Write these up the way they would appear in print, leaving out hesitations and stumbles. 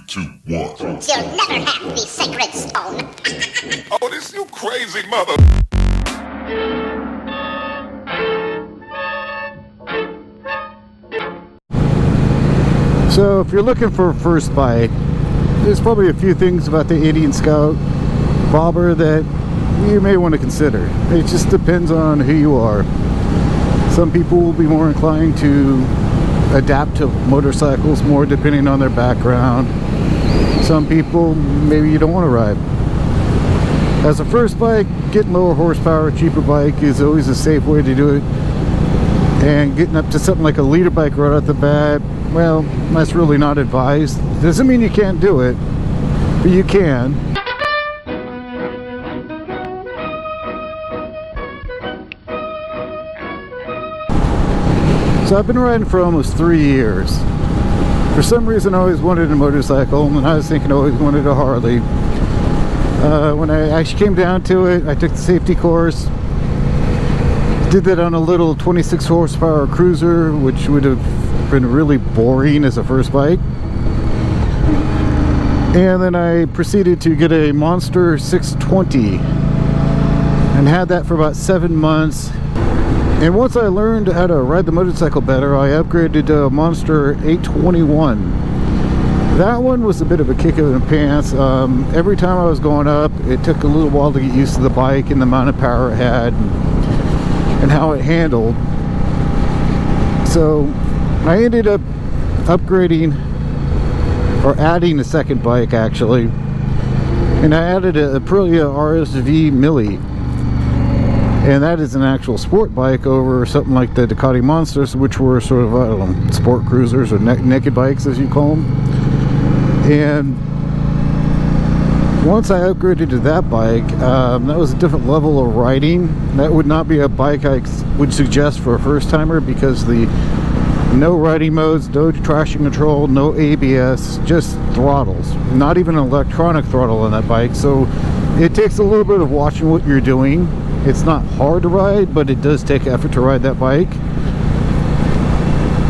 2, 1. You'll never have the sacred stone. Oh, this you crazy mother. So if you're looking for a first bike, there's probably a few things about the Indian Scout Bobber that you may want to consider. It just depends on who you are. Some people will be more inclined to adapt to motorcycles more depending on their background. Some people, maybe you don't want to ride. As a first bike, getting lower horsepower, cheaper bike is always a safe way to do it. And getting up to something like a leader bike right off the bat, well, that's really not advised. Doesn't mean you can't do it, but you can. So I've been riding for almost 3 years. For some reason I always wanted a motorcycle, and I was thinking I always wanted a Harley. When I actually came down to it, I took the safety course. Did that on a little 26 horsepower cruiser, which would have been really boring as a first bike. And then I proceeded to get a Monster 620 and had that for about 7 months. And once I learned how to ride the motorcycle better, I upgraded to a Monster 821. That one was a bit of a kick in the pants. Every time I was going up, it took a little while to get used to the bike and the amount of power it had and how it handled. So I ended up upgrading, or adding a second bike actually, and I added a Aprilia RSV Millie. And that is an actual sport bike over something like the Ducati Monsters, which were sort of, I don't know, sport cruisers or naked bikes as you call them. And once I upgraded to that bike, that was a different level of riding. That would not be a bike I would suggest for a first timer, because the no riding modes, no traction control, no ABS, just throttles. Not even an electronic throttle on that bike. So it takes a little bit of watching what you're doing. It's not hard to ride, but it does take effort to ride that bike.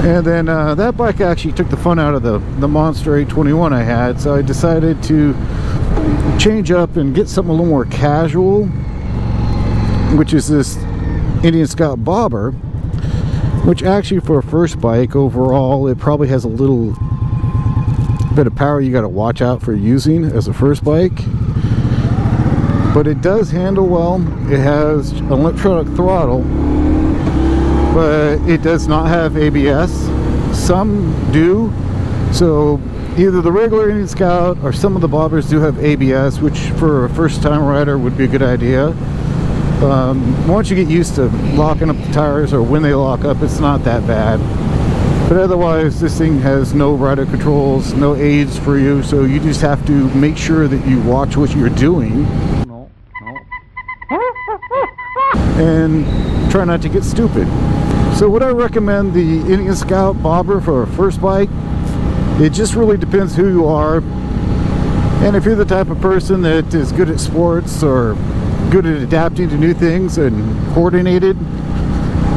And then that bike actually took the fun out of the Monster 821 I had, so I decided to change up and get something a little more casual, which is this Indian Scout Bobber, which actually for a first bike overall, it probably has a little bit of power you got to watch out for using as a first bike. But it does handle well. It has an electronic throttle, but it does not have ABS. Some do. So either the regular Indian Scout or some of the Bobbers do have ABS, which for a first time rider would be a good idea. Once you get used to locking up the tires, or when they lock up, it's not that bad. But otherwise, this thing has no rider controls, no aids for you, so you just have to make sure that you watch what you're doing and try not to get stupid. So would I recommend the Indian Scout Bobber for a first bike? It just really depends who you are, and if you're the type of person that is good at sports or good at adapting to new things and coordinated,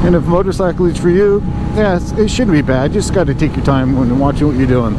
and if motorcycle is for you, yes, it shouldn't be bad. You just got to take your time when watching what you're doing.